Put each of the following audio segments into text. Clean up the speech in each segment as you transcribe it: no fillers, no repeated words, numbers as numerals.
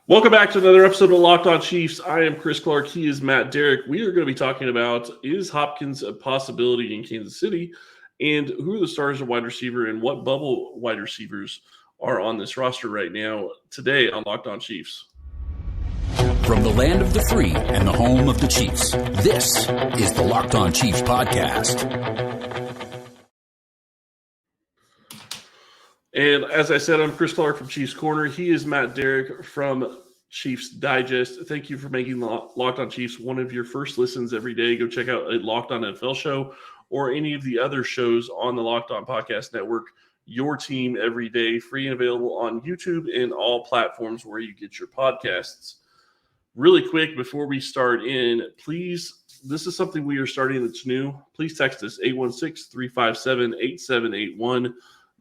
Welcome back to another episode of Locked On Chiefs. I am Chris Clark. He is Matt Derrick. We are going to be talking about, is Hopkins a possibility in Kansas City, and who are the stars of wide receiver and what bubble wide receivers are on this roster right now today on Locked On Chiefs. From the land of the free and the home of the Chiefs, this is the Locked On Chiefs podcast. And as I said, I'm Chris Clark from Chiefs Corner. He is Matt Derrick from Chiefs Digest. Thank you for making Locked On Chiefs one of your first listens every day. Go check out a Locked On NFL show or any of the other shows on the Locked On Podcast Network. Your team every day, free and available on YouTube and all platforms where you get your podcasts. Really quick, before we start in, please, this is something we are starting that's new. Please text us, 816-357-8781.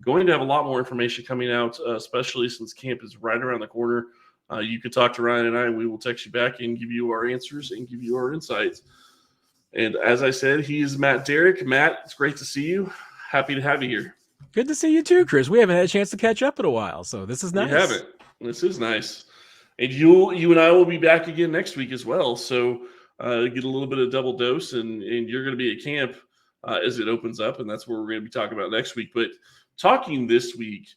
Going to have a lot more information coming out, especially since camp is right around the corner. You can talk to Ryan and I, and we will text you back and give you our answers and give you our insights. And as I said, he is Matt Derrick. Matt, it's great to see you. Happy to have you here. Good to see you too, Chris. We haven't had a chance to catch up in a while, so this is nice. We haven't. This is nice. And you and I will be back again next week as well. So get a little bit of double dose, and you're going to be at camp as it opens up, and that's what we're going to be talking about next week. But talking this week,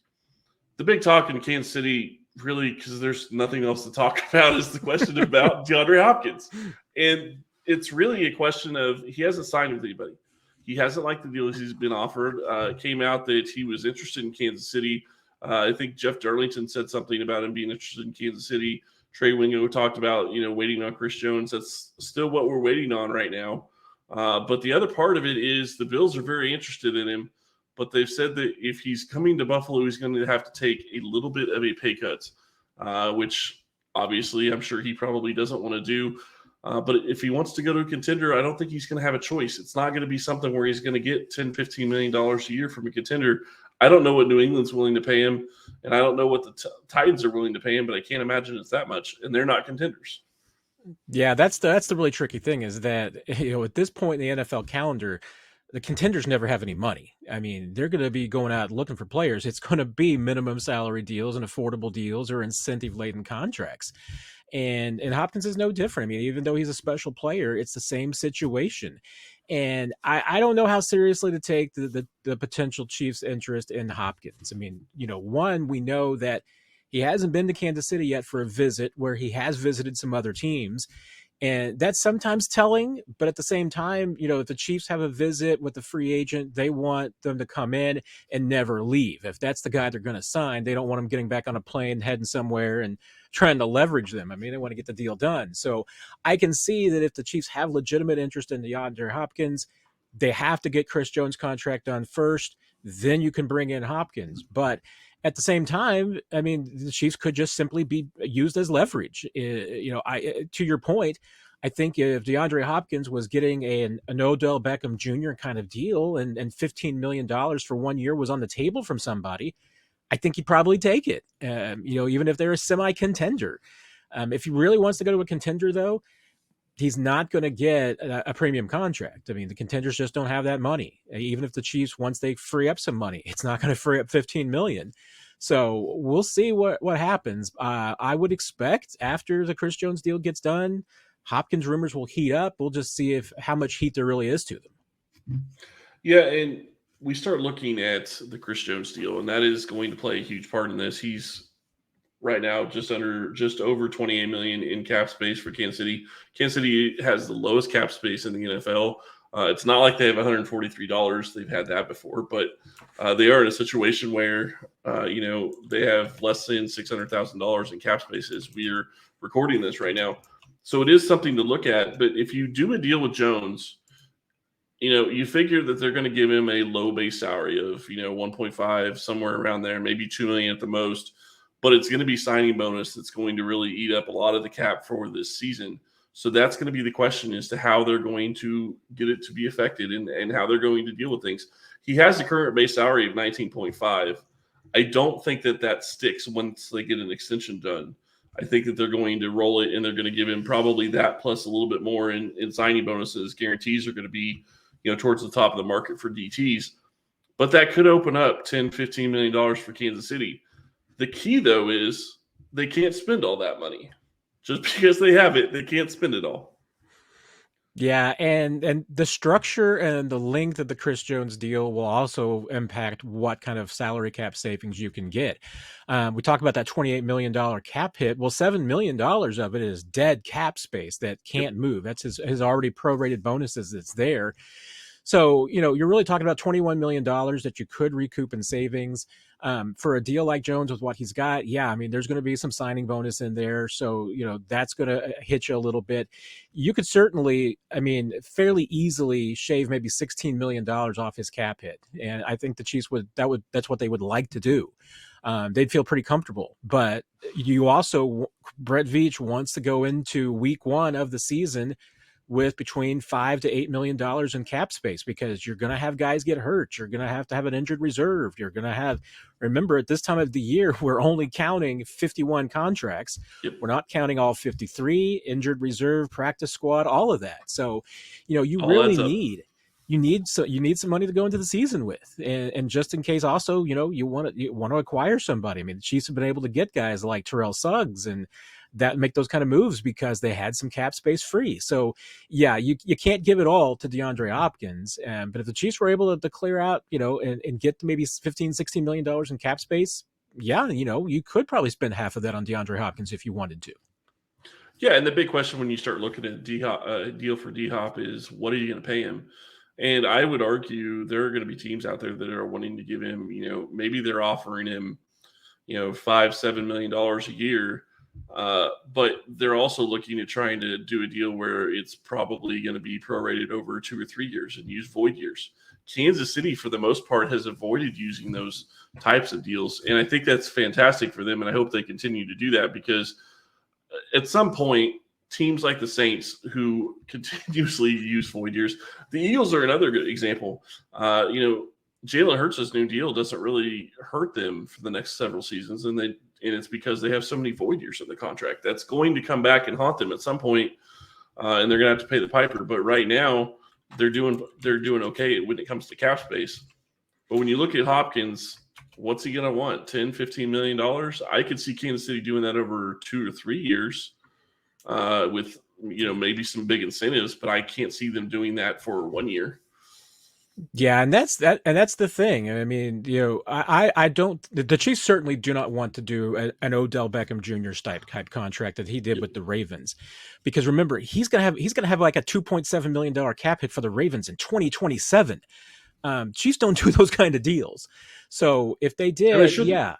the big talk in Kansas City, really, because there's nothing else to talk about, is the question about De'Andre Hopkins. And it's really a question of, he hasn't signed with anybody. He hasn't liked the deals he's been offered. It came out that he was interested in Kansas City. I think Jeff Darlington said something about him being interested in Kansas City. Trey Wingo talked about, waiting on Chris Jones. That's still what we're waiting on right now. But the other part of it is the Bills are very interested in him. But they've said that if he's coming to Buffalo, he's going to have to take a little bit of a pay cut, which obviously I'm sure he probably doesn't want to do. But if he wants to go to a contender, I don't think he's going to have a choice. It's not going to be something where he's going to get $10, $15 million a year from a contender. I don't know what New England's willing to pay him, and I don't know what the Titans are willing to pay him, but I can't imagine it's that much, and they're not contenders. Yeah, that's the really tricky thing is that, at this point in the NFL calendar, the contenders never have any money. I mean, they're going to be going out looking for players. It's going to be minimum salary deals and affordable deals or incentive-laden contracts. And Hopkins is no different. I mean, even though he's a special player, it's the same situation. And I don't know how seriously to take the potential Chiefs' interest in Hopkins. I mean, one, we know that he hasn't been to Kansas City yet for a visit, where he has visited some other teams. And that's sometimes telling, but at the same time, if the Chiefs have a visit with the free agent, they want them to come in and never leave. If that's the guy they're going to sign, they don't want him getting back on a plane, heading somewhere and trying to leverage them. I mean, they want to get the deal done. So I can see that if the Chiefs have legitimate interest in De'Andre Hopkins, they have to get Chris Jones' contract done first. Then you can bring in Hopkins. But at the same time, I mean, the Chiefs could just simply be used as leverage. To your point, I think if De'Andre Hopkins was getting an Odell Beckham Jr. kind of deal and $15 million for 1 year was on the table from somebody, I think he'd probably take it, even if they're a semi-contender. If he really wants to go to a contender, though, he's not going to get a premium contract. I mean, the contenders just don't have that money. Even if the Chiefs, once they free up some money, it's not going to free up $15 million. So we'll see what happens. I would expect after the Chris Jones deal gets done, Hopkins rumors will heat up. We'll just see how much heat there really is to them. Yeah, and we start looking at the Chris Jones deal, and that is going to play a huge part in this. He's right now just over $28 million in cap space for Kansas City. Kansas City has the lowest cap space in the NFL. It's not like they have $143. They've had that before, but they are in a situation where, they have less than $600,000 in cap space as we're recording this right now. So it is something to look at. But if you do a deal with Jones, you figure that they're going to give him a low base salary of, 1.5, somewhere around there, maybe $2 million at the most. But it's going to be signing bonus that's going to really eat up a lot of the cap for this season. So that's going to be the question as to how they're going to get it to be affected and how they're going to deal with things. He has a current base salary of 19.5. I don't think that sticks once they get an extension done. I think that they're going to roll it and they're going to give him probably that plus a little bit more in signing bonuses. Guarantees are going to be, towards the top of the market for DTs. But that could open up $10, $15 million for Kansas City. The key, though, is they can't spend all that money. Just because they have it, they can't spend it all. Yeah, and the structure and the length of the Chris Jones deal will also impact what kind of salary cap savings you can get. We talk about that $28 million cap hit. Well, $7 million of it is dead cap space that can't move. That's his already prorated bonuses that's there. So, you're really talking about $21 million that you could recoup in savings. For a deal like Jones with what he's got, yeah, I mean, there's going to be some signing bonus in there. So, that's going to hit you a little bit. You could certainly, I mean, fairly easily shave maybe $16 million off his cap hit. And I think the Chiefs that's what they would like to do. They'd feel pretty comfortable. But Brett Veach wants to go into week 1 of the season with between $5 to $8 million in cap space, because you're going to have guys get hurt. You're going to have an injured reserve. You're going to remember, at this time of the year, we're only counting 51 contracts. Yep. We're not counting all 53, injured reserve, practice squad, all of that. So, you really need some money to go into the season with, and just in case, also, you want to acquire somebody. I mean, the Chiefs have been able to get guys like Terrell Suggs and that make those kind of moves because they had some cap space free. So yeah, you can't give it all to DeAndre Hopkins. But if the Chiefs were able to clear out, and get to maybe $15-16 million in cap space, yeah, you could probably spend half of that on DeAndre Hopkins if you wanted to. Yeah, and the big question when you start looking at deal for D-Hop is, what are you going to pay him? And I would argue there are going to be teams out there that are wanting to give him, maybe they're offering him, $5-7 million a year. But they're also looking at trying to do a deal where it's probably going to be prorated over 2 or 3 years and use void years. Kansas City, for the most part, has avoided using those types of deals. And I think that's fantastic for them. And I hope they continue to do that, because at some point, teams like the Saints, who continuously use void years, the Eagles are another good example. Jalen Hurts' new deal doesn't really hurt them for the next several seasons. And it's because they have so many void years in the contract. That's going to come back and haunt them at some point, and they're going to have to pay the piper. But right now, they're doing okay when it comes to cap space. But when you look at Hopkins, what's he going to want? $10-15 million? I could see Kansas City doing that over 2 or 3 years, with maybe some big incentives. But I can't see them doing that for 1 year. Yeah, and that's the thing. I mean, I don't. The Chiefs certainly do not want to do an Odell Beckham Jr. type contract that he did with the Ravens, because remember, he's gonna have like a $2.7 million cap hit for the Ravens in 2027. Chiefs don't do those kind of deals. So if they did, yeah,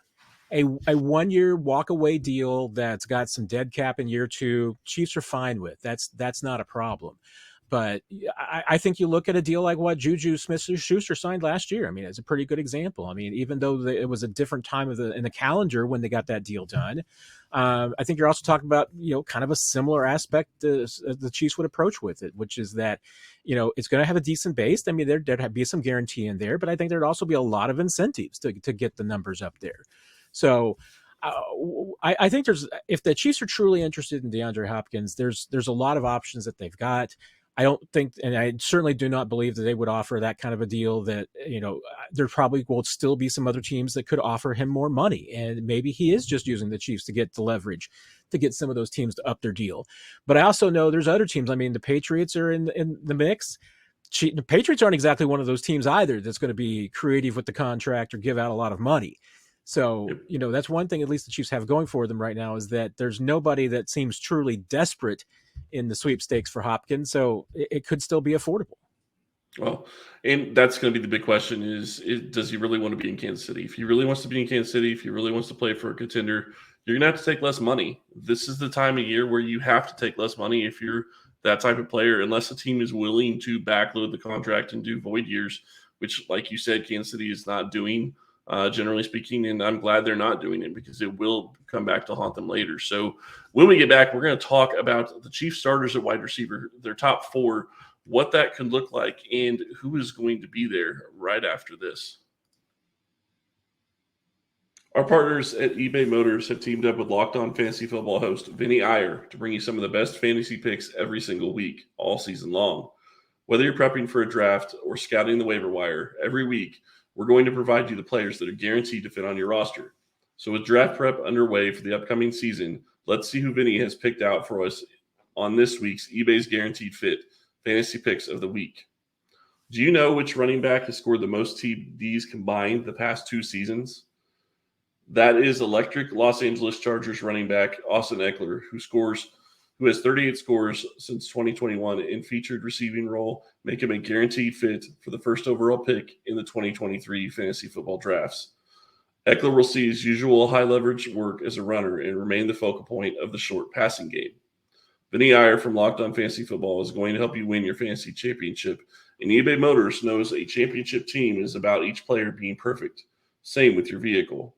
a 1 year walk away deal that's got some dead cap in year 2, Chiefs are fine with. That's not a problem. But I think you look at a deal like what Juju Smith-Schuster signed last year. I mean, it's a pretty good example. I mean, even though it was a different time in the calendar when they got that deal done, I think you're also talking about, kind of a similar aspect the Chiefs would approach with it, which is that, it's going to have a decent base. I mean, there'd be some guarantee in there, but I think there'd also be a lot of incentives to get the numbers up there. So I think if the Chiefs are truly interested in DeAndre Hopkins, there's a lot of options that they've got. I don't think, and I certainly do not believe that they would offer that kind of a deal. That, there probably will still be some other teams that could offer him more money. And maybe he is just using the Chiefs to get the leverage to get some of those teams to up their deal. But I also know there's other teams. I mean, the Patriots are in the mix. The Patriots aren't exactly one of those teams either that's going to be creative with the contract or give out a lot of money. So, that's one thing at least the Chiefs have going for them right now, is that there's nobody that seems truly desperate in the sweepstakes for Hopkins. So it could still be affordable. Well, and that's going to be the big question is does he really want to be in Kansas City? If he really wants to be in Kansas City, if he really wants to play for a contender, you're going to have to take less money. This is the time of year where you have to take less money if you're that type of player, unless the team is willing to backload the contract and do void years, which, like you said, Kansas City is not doing. Generally speaking, and I'm glad they're not doing it, because it will come back to haunt them later. So when we get back, we're going to talk about the Chiefs starters at wide receiver, their top 4, what that can look like, and who is going to be there right after this. Our partners at eBay Motors have teamed up with Locked On Fantasy Football host Vinny Iyer to bring you some of the best fantasy picks every single week, all season long. Whether you're prepping for a draft or scouting the waiver wire, every week we're going to provide you the players that are guaranteed to fit on your roster. So with draft prep underway for the upcoming season, let's see who Vinny has picked out for us on this week's eBay's Guaranteed Fit Fantasy Picks of the Week. Do you know which running back has scored the most TDs combined the past 2 seasons? That is electric Los Angeles Chargers running back Austin Eckler, who has 38 scores since 2021 in featured receiving role, make him a guaranteed fit for the first overall pick in the 2023 fantasy football drafts. Eckler will see his usual high leverage work as a runner and remain the focal point of the short passing game. Vinny Iyer from Locked On Fantasy Football is going to help you win your fantasy championship, and eBay Motors knows a championship team is about each player being perfect. Same with your vehicle.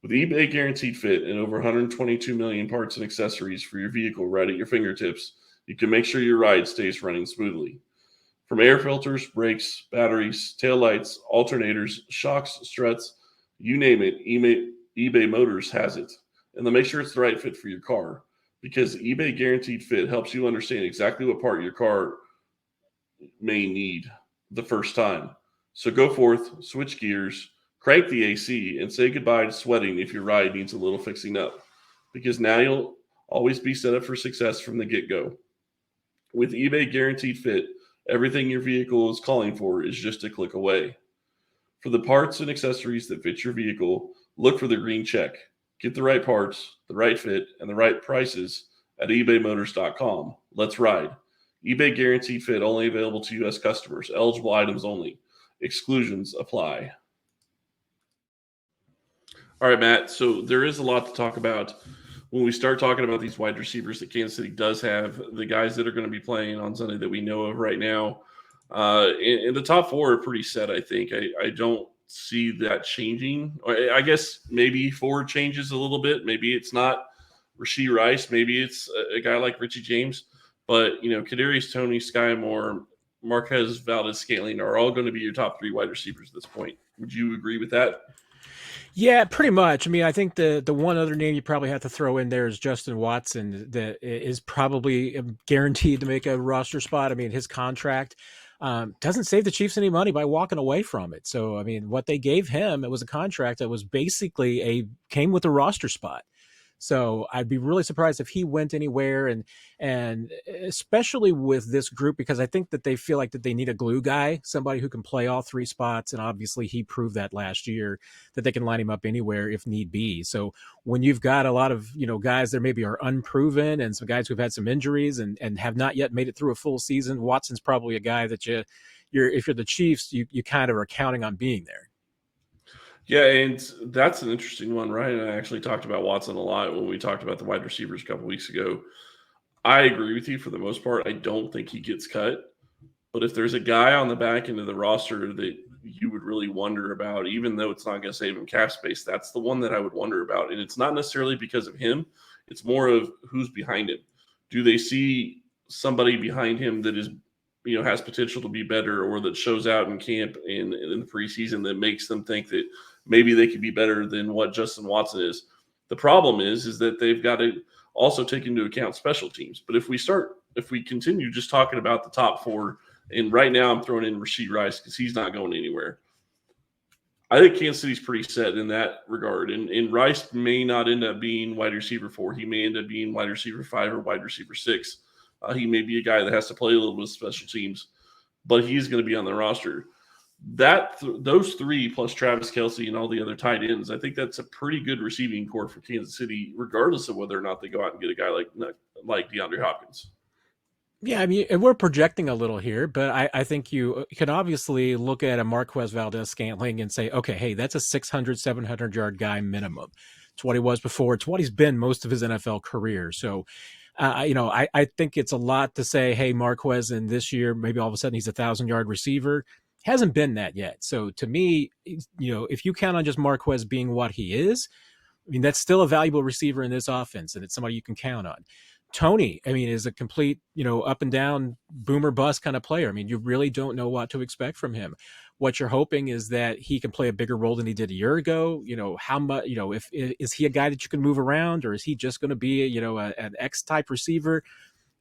With eBay Guaranteed Fit and over 122 million parts and accessories for your vehicle right at your fingertips, you can make sure your ride stays running smoothly. From air filters, brakes, batteries, taillights, alternators, shocks, struts, you name it, eBay Motors has it. And they'll make sure it's the right fit for your car, because eBay Guaranteed Fit helps you understand exactly what part your car may need the first time. So go forth, switch gears, crank the AC, and say goodbye to sweating if your ride needs a little fixing up, because now you'll always be set up for success from the get-go. With eBay Guaranteed Fit, everything your vehicle is calling for is just a click away. For the parts and accessories that fit your vehicle, look for the green check. Get the right parts, the right fit, and the right prices at ebaymotors.com. Let's ride. eBay Guaranteed Fit only available to U.S. customers. Eligible items only. Exclusions apply. All right, Matt. So there is a lot to talk about when we start talking about these wide receivers that Kansas City does have, the guys that are going to be playing on Sunday that we know of right now. And the top 4 are pretty set, I think. I don't see that changing. I guess maybe Ford changes a little bit. Maybe it's not Rashee Rice. Maybe it's a guy like Richie James. But, Kadarius Toney, Sky Moore, Marquez Valdez-Scantling are all going to be your top 3 wide receivers at this point. Would you agree with that? Yeah, pretty much. I mean, I think the one other name you probably have to throw in there is Justin Watson, that is probably guaranteed to make a roster spot. I mean, his contract doesn't save the Chiefs any money by walking away from it. So, I mean, what they gave him, it was a contract that was basically came with a roster spot. So I'd be really surprised if he went anywhere, and especially with this group, because I think that they feel like that they need a glue guy, somebody who can play all 3 spots. And obviously he proved that last year that they can line him up anywhere if need be. So when you've got a lot of, guys that maybe are unproven and some guys who've had some injuries and have not yet made it through a full season, Watson's probably a guy that if you're the Chiefs, you kind of are counting on being there. Yeah, and that's an interesting one. Ryan and I actually talked about Watson a lot when we talked about the wide receivers a couple weeks ago. I agree with you for the most part. I don't think he gets cut. But if there's a guy on the back end of the roster that you would really wonder about, even though it's not going to save him cap space, that's the one that I would wonder about. And it's not necessarily because of him. It's more of who's behind him. Do they see somebody behind him that is, has potential to be better, or that shows out in camp in the preseason that makes them think that maybe they could be better than what Justin Watson is? The problem is that they've got to also take into account special teams. But if we continue just talking about the top 4, and right now I'm throwing in Rashee Rice because he's not going anywhere, I think Kansas City's pretty set in that regard. And Rice may not end up being wide receiver 4. He may end up being wide receiver 5 or wide receiver 6. He may be a guy that has to play a little bit of special teams, but he's going to be on the roster. Those 3 plus Travis Kelce and all the other tight ends, I think that's a pretty good receiving core for Kansas City, regardless of whether or not they go out and get a guy like De'Andre Hopkins. Yeah, I mean, we're projecting a little here, but I think you can obviously look at a Marquez Valdez-Scantling and say, okay, hey, that's a 600, 700-yard guy minimum. It's what he was before. It's what he's been most of his NFL career. So, I think it's a lot to say, hey, Marquez, and this year, maybe all of a sudden he's a 1,000-yard receiver. Hasn't been that yet. So to me, if you count on just Marquez being what he is, I mean, that's still a valuable receiver in this offense, and it's somebody you can count on. Toney, I mean, is a complete, up and down, boomer bust kind of player. I mean, you really don't know what to expect from him. What you're hoping is that he can play a bigger role than he did a year ago. How much, is he a guy that you can move around, or is he just going to be, an X type receiver?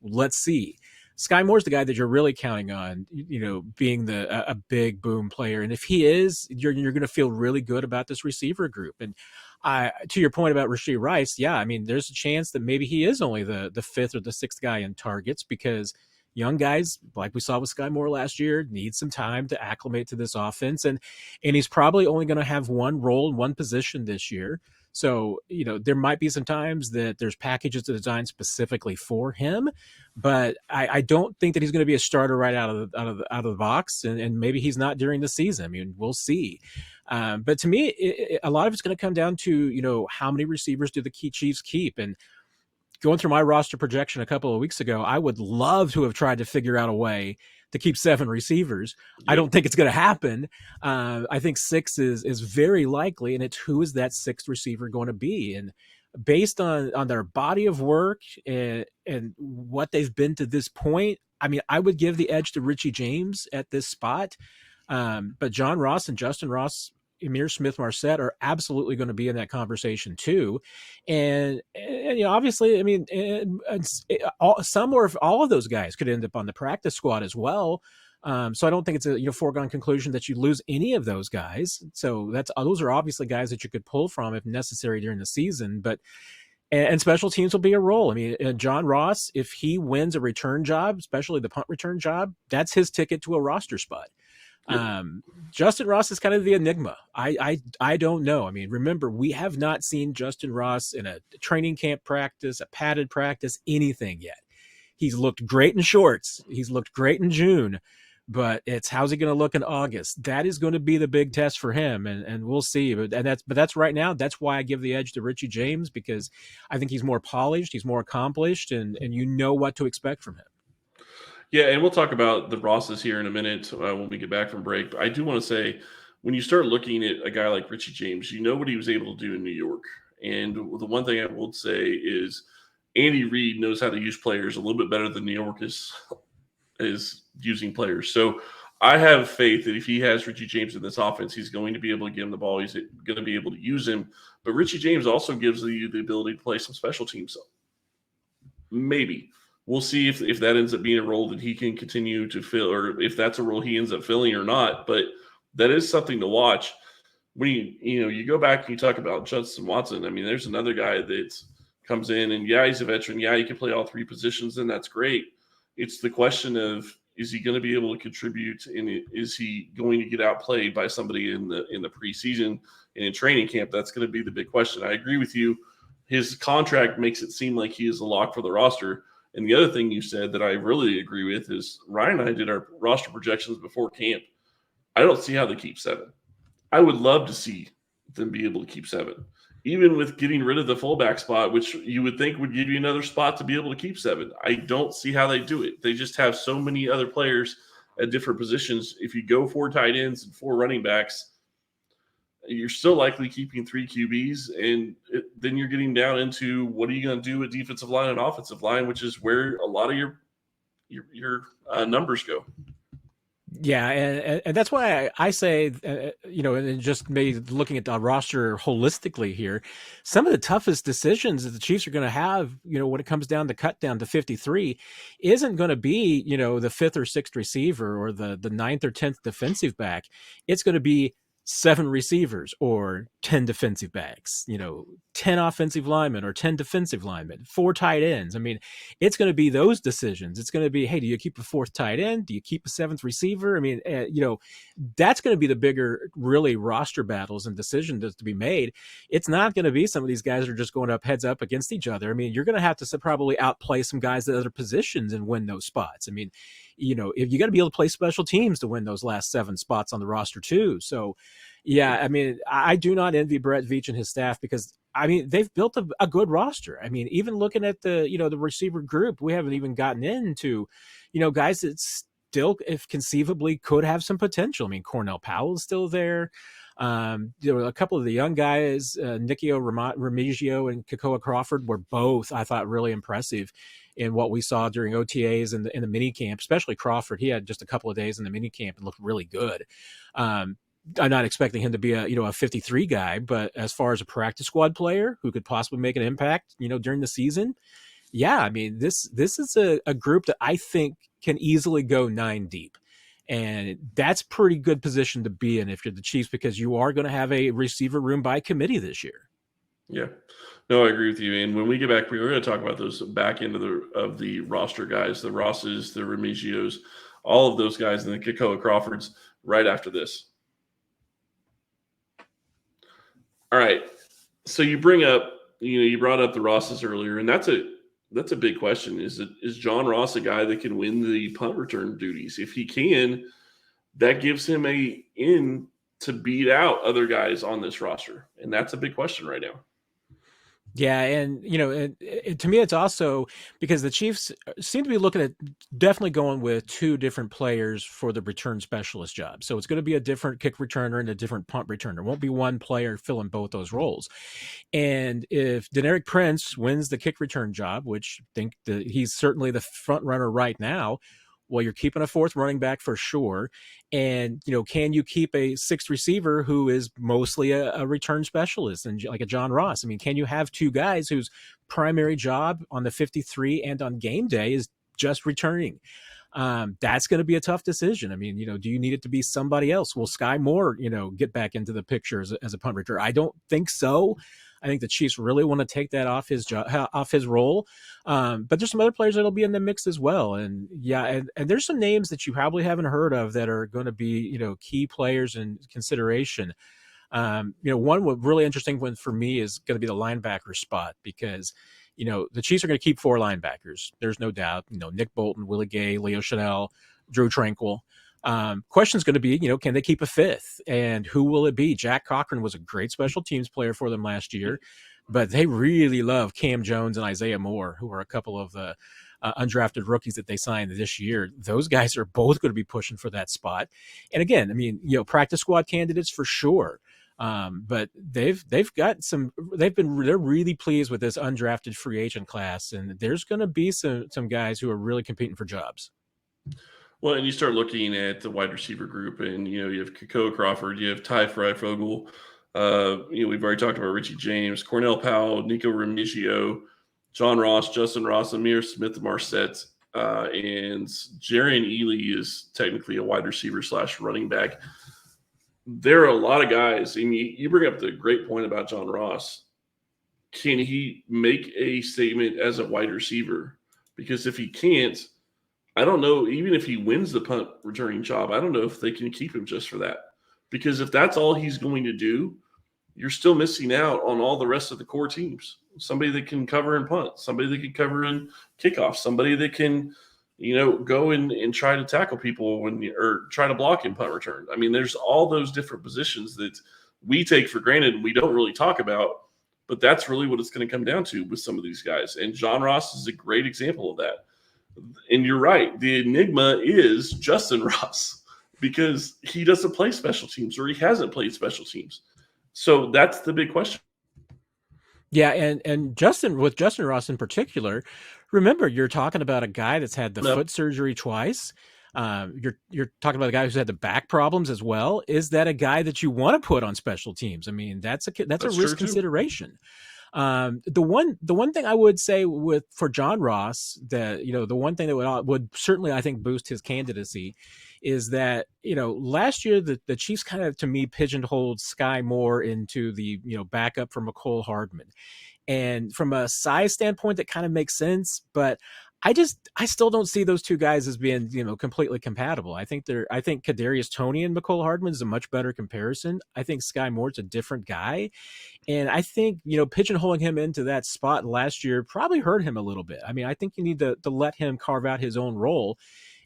Let's see. Sky Moore's the guy that you're really counting on, being a big boom player. And if he is, you're going to feel really good about this receiver group. And To your point about Rashee Rice, yeah, I mean, there's a chance that maybe he is only the fifth or the sixth guy in targets because young guys, like we saw with Sky Moore last year, need some time to acclimate to this offense, and he's probably only going to have one role in one position this year. So, there might be some times that there's packages designed specifically for him, but I don't think that he's going to be a starter right out of the box, and maybe he's not during the season. I mean, we'll see. But to me, a lot of it's going to come down to, how many receivers do the Chiefs keep? And going through my roster projection a couple of weeks ago, I would love to have tried to figure out a way to keep 7 receivers. Yep. I don't think it's going to happen. I think 6 is very likely, and it's who is that 6th receiver going to be? And based on their body of work and what they've been to this point, I mean, I would give the edge to Richie James at this spot. But John Ross and Justin Ross, Ihmir Smith-Marsette are absolutely going to be in that conversation too. And obviously, I mean, some or all of those guys could end up on the practice squad as well. So I don't think it's a foregone conclusion that you lose any of those guys. So those are obviously guys that you could pull from if necessary during the season. But and special teams will be a role. I mean, John Ross, if he wins a return job, especially the punt return job, that's his ticket to a roster spot. Justin Ross is kind of the enigma. I don't know. I mean, remember, we have not seen Justin Ross in a training camp practice, a padded practice, anything yet. He's looked great in shorts. He's looked great in June, but it's how's he going to look in August? That is going to be the big test for him, and we'll see. But that's right now. That's why I give the edge to Richie James, because I think he's more polished, he's more accomplished, and you know what to expect from him. Yeah, and we'll talk about the Rosses here in a minute when we get back from break. But I do want to say, when you start looking at a guy like Richie James, you know what he was able to do in New York. And the one thing I will say is Andy Reid knows how to use players a little bit better than New York is using players. So I have faith that if he has Richie James in this offense, he's going to be able to give him the ball. He's going to be able to use him. But Richie James also gives you the ability to play some special teams. Maybe. We'll see if that ends up being a role that he can continue to fill, or if that's a role he ends up filling or not. But that is something to watch. When you go back and you talk about Justin Watson, I mean, there's another guy that comes in and, yeah, he's a veteran. Yeah, he can play all 3 positions, and that's great. It's the question of, is he going to be able to contribute, and is he going to get outplayed by somebody in the preseason and in training camp? That's going to be the big question. I agree with you. His contract makes it seem like he is a lock for the roster. And the other thing you said that I really agree with is Ryan and I did our roster projections before camp. I don't see how they keep 7. I would love to see them be able to keep 7, even with getting rid of the fullback spot, which you would think would give you another spot to be able to keep 7. I don't see how they do it. They just have so many other players at different positions. If you go 4 tight ends and 4 running backs, you're still likely keeping 3 QBs, and then you're getting down into what are you going to do with defensive line and offensive line, which is where a lot of your numbers go. Yeah, and that's why I say, and just maybe looking at the roster holistically here, some of the toughest decisions that the Chiefs are going to have, when it comes down to cut down to 53, isn't going to be, the 5th or 6th receiver or the 9th or 10th defensive back. It's going to be 7 receivers or 10 defensive backs, 10 offensive linemen or 10 defensive linemen, 4 tight ends. I mean, it's going to be those decisions. It's going to be, hey, do you keep a 4th tight end? Do you keep a 7th receiver? I mean, that's going to be the bigger, really, roster battles and decisions to be made. It's not going to be some of these guys that are just going up heads up against each other. I mean, you're going to have to probably outplay some guys at other positions and win those spots. I mean, if you got to be able to play special teams to win those last 7 spots on the roster too. So, yeah, I mean, I do not envy Brett Veach and his staff because, I mean, they've built a good roster. I mean, even looking at the receiver group, we haven't even gotten into, guys that still, if conceivably, could have some potential. I mean, Cornell Powell is still there. There were a couple of the young guys, Nikhil Remigio and Kakoa Crawford, were both, I thought, really impressive in what we saw during OTAs and in the mini camp, especially Crawford. He had just a couple of days in the mini camp and looked really good. I'm not expecting him to be a 53 guy, but as far as a practice squad player who could possibly make an impact, during the season, yeah, I mean, this is a group that I think can easily go 9 deep. And that's pretty good position to be in if you're the Chiefs, because you are going to have a receiver room by committee this year. Yeah. No, I agree with you. And when we get back, we're going to talk about those back end of the roster guys, the Rosses, the Remigios, all of those guys, and the Kekoa Crawfords right after this. All right. So you brought up the Rosses earlier, and that's a big question. Is John Ross a guy that can win the punt return duties? If he can, that gives him a in to beat out other guys on this roster, and that's a big question right now. Yeah, and to me, it's also because the Chiefs seem to be looking at definitely going with two different players for the return specialist job. So it's going to be a different kick returner and a different punt returner. It won't be one player filling both those roles. And if Derrick Prince wins the kick return job, which I think he's certainly the front runner right now, well, you're keeping a fourth running back for sure. And, can you keep a sixth receiver who is mostly a return specialist and like a John Ross? I mean, can you have two guys whose primary job on the 53 and on game day is just returning? That's going to be a tough decision. I mean, do you need it to be somebody else? Will Sky Moore, get back into the picture as a punt returner? I don't think so. I think the Chiefs really want to take that off his role. But there's some other players that'll be in the mix as well. And yeah, and there's some names that you probably haven't heard of that are going to be, key players in consideration. One really interesting one for me is going to be the linebacker spot because, the Chiefs are going to keep four linebackers. There's no doubt, Nick Bolton, Willie Gay, Leo Chanel, Drew Tranquil. Question's going to be, can they keep a fifth? And who will it be? Jack Cochran was a great special teams player for them last year, but they really love Cam Jones and Isaiah Moore, who are a couple of the undrafted rookies that they signed this year. Those guys are both going to be pushing for that spot. And again, I mean, practice squad candidates for sure. But they're really pleased with this undrafted free agent class, and there's going to be some guys who are really competing for jobs. Well, and you start looking at the wide receiver group, and you have Kekoa Crawford, you have Ty Freifogel, we've already talked about Richie James, Cornell Powell, Nico Remigio, John Ross, Justin Ross, Amir Smith-Marset, and Jarian Ely is technically a wide receiver / running back. There are a lot of guys, and you bring up the great point about John Ross. Can he make a statement as a wide receiver? Because if he can't, I don't know, even if he wins the punt returning job, I don't know if they can keep him just for that. Because if that's all he's going to do, you're still missing out on all the rest of the core teams. Somebody that can cover and punt, somebody that can cover and kickoff, somebody that can, go and try to tackle people or try to block in punt return. I mean, there's all those different positions that we take for granted and we don't really talk about, but that's really what it's going to come down to with some of these guys. And John Ross is a great example of that. And you're right. The enigma is Justin Ross because he doesn't play special teams or he hasn't played special teams. So that's the big question. Yeah, and Justin Ross in particular, remember you're talking about a guy that's had the foot surgery twice. You're talking about a guy who's had the back problems as well. Is that a guy that you want to put on special teams? I mean, that's a risk consideration. The one thing I would say for John Ross that, the one thing that would certainly, I think, boost his candidacy is that, last year the Chiefs kind of, to me, pigeonholed Sky Moore into the, backup for McCole Hardman. And from a size standpoint, that kind of makes sense, but I still don't see those two guys as being, completely compatible. I think Kadarius Toney and McCole Hardman is a much better comparison. I think Sky Moore's a different guy. And I think, pigeonholing him into that spot last year probably hurt him a little bit. I mean, I think you need to let him carve out his own role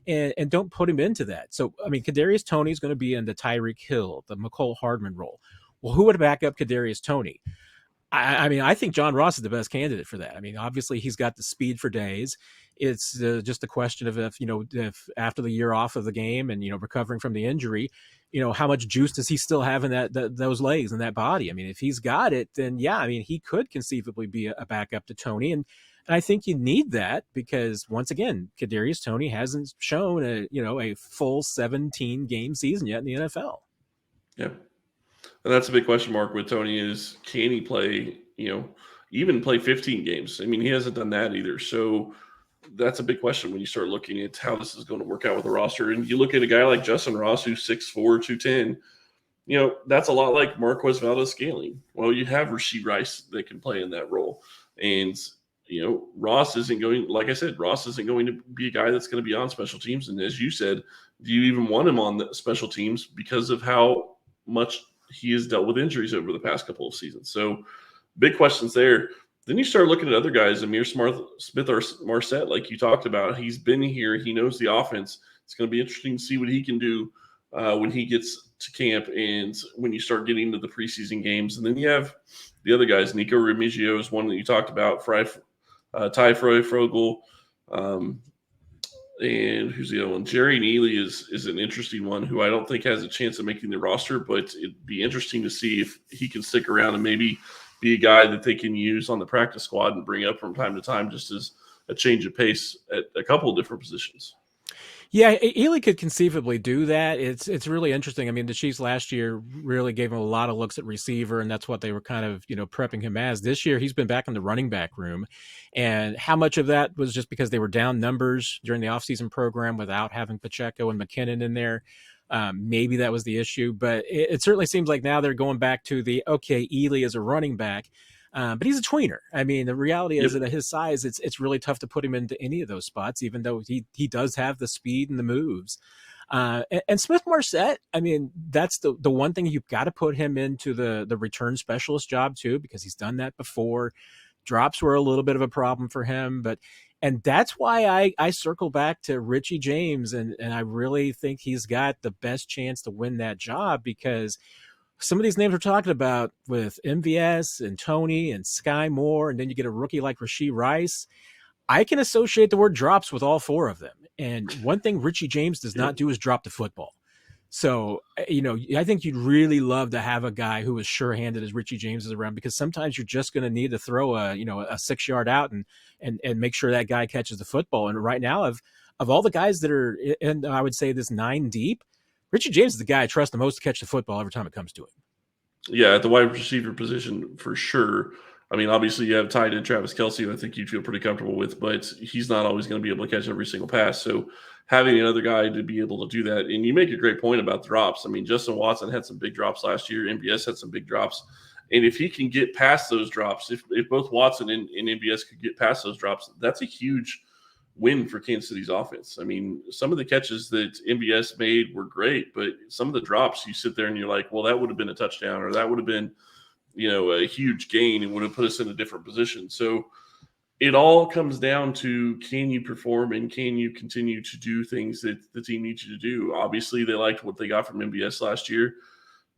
and don't put him into that. So, I mean, Kadarius Toney is going to be in the Tyreek Hill, the McCole Hardman role. Well, who would back up Kadarius Toney? I mean, I think John Ross is the best candidate for that. I mean, obviously he's got the speed for days. It's just a question of if after the year off of the game and, recovering from the injury, how much juice does he still have in those legs and that body? I mean, if he's got it, then yeah, I mean, he could conceivably be a backup to Toney. And I think you need that because once again, Kadarius Toney hasn't shown a full 17 game season yet in the NFL. Yeah. And that's a big question mark with Toney is can he play, even play 15 games? I mean, he hasn't done that either. So that's a big question when you start looking at how this is going to work out with the roster. And you look at a guy like Justin Ross, who's 6'4", 210, that's a lot like Marquez Valdez-Scantling. Well, you have Rashee Rice that can play in that role. And, Ross isn't going, like I said, Ross isn't going to be a guy that's going to be on special teams. And as you said, do you even want him on the special teams because of how much he has dealt with injuries over the past couple of seasons? So big questions there. Then you start looking at other guys, Amir Smith or Marset, like you talked about. He's been here. He knows the offense. It's going to be interesting to see what he can do when he gets to camp and when you start getting into the preseason games. And then you have the other guys. Nico Remigio is one that you talked about. Ty Frogel, and who's the other one? Jerry Neely is an interesting one who I don't think has a chance of making the roster, but it'd be interesting to see if he can stick around and maybe be a guy that they can use on the practice squad and bring up from time to time just as a change of pace at a couple of different positions. Yeah, Ely could conceivably do that. It's really interesting. I mean, the Chiefs last year really gave him a lot of looks at receiver, and that's what they were kind of, prepping him as. This year, he's been back in the running back room. And how much of that was just because they were down numbers during the offseason program without having Pacheco and McKinnon in there? Maybe that was the issue, but it certainly seems like now they're going back to Ely is a running back. But he's a tweener. I mean, the reality is that at his size, it's really tough to put him into any of those spots, even though he does have the speed and the moves. And Smith Marset, I mean, that's the one thing you've got to put him into the return specialist job too, because he's done that before. Drops were a little bit of a problem for him, and that's why I circle back to Richie James, and I really think he's got the best chance to win that job because some of these names we're talking about with MVS and Tony and Sky Moore, and then you get a rookie like Rashee Rice. I can associate the word drops with all four of them. And one thing Richie James does not do is drop the football. So, I think you'd really love to have a guy who is sure-handed as Richie James is around, because sometimes you're just going to need to throw a 6-yard out and make sure that guy catches the football. And right now, of all the guys that are in, I would say this 9 deep, Richie James is the guy I trust the most to catch the football every time it comes to him. Yeah, at the wide receiver position, for sure. I mean, obviously you have tight end Travis Kelce, who I think you'd feel pretty comfortable with, but he's not always going to be able to catch every single pass. So having another guy to be able to do that, and you make a great point about drops. I mean, Justin Watson had some big drops last year. MVS had some big drops. And if he can get past those drops, if both Watson and MVS could get past those drops, that's a huge win for Kansas City's offense. I mean, some of the catches that MVS made were great, but some of the drops, you sit there and you're like, well, that would have been a touchdown, or that would have been, a huge gain and would have put us in a different position. So it all comes down to, can you perform and can you continue to do things that the team needs you to do? Obviously, they liked what they got from MVS last year.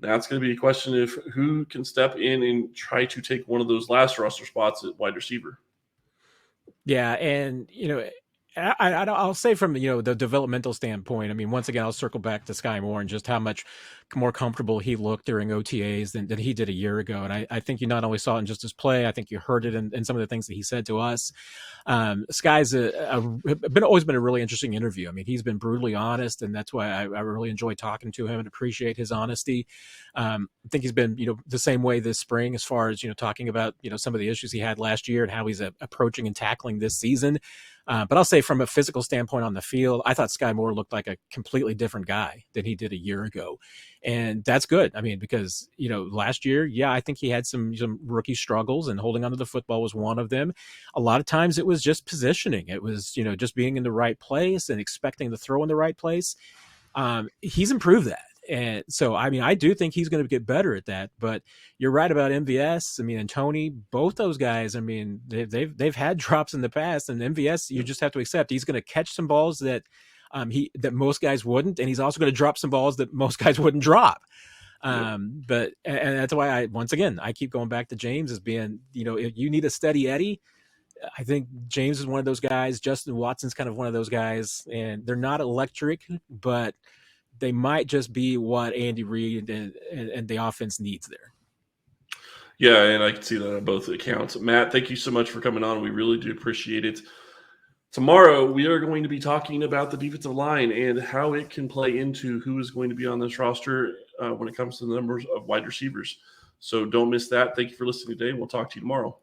Now it's going to be a question of who can step in and try to take one of those last roster spots at wide receiver. Yeah, and I'll say from the developmental standpoint. I mean, once again, I'll circle back to Sky Moore and just how much more comfortable he looked during OTAs than he did a year ago. And I think you not only saw it in just his play, I think you heard it in some of the things that he said to us. Sky's always been a really interesting interview. I mean, he's been brutally honest, and that's why I really enjoy talking to him and appreciate his honesty. I think he's been the same way this spring as far as talking about some of the issues he had last year and how he's approaching and tackling this season. But I'll say from a physical standpoint on the field, I thought Sky Moore looked like a completely different guy than he did a year ago. And that's good. I mean, because, last year, I think he had some rookie struggles, and holding onto the football was one of them. A lot of times it was just positioning. It was, just being in the right place and expecting to throw in the right place. He's improved that. And so, I mean, I do think he's going to get better at that. But you're right about MVS. I mean, and Tony, both those guys. I mean, they've had drops in the past, and MVS, you just have to accept he's going to catch some balls that that most guys wouldn't, and he's also going to drop some balls that most guys wouldn't drop. But that's why I keep going back to James as being, if you need a steady Eddie, I think James is one of those guys. Justin Watson's kind of one of those guys, and they're not electric, but they might just be what Andy Reid and the offense needs there. Yeah, and I can see that on both accounts. Matt, thank you so much for coming on. We really do appreciate it. Tomorrow, we are going to be talking about the defensive line and how it can play into who is going to be on this roster when it comes to the numbers of wide receivers. So don't miss that. Thank you for listening today. We'll talk to you tomorrow.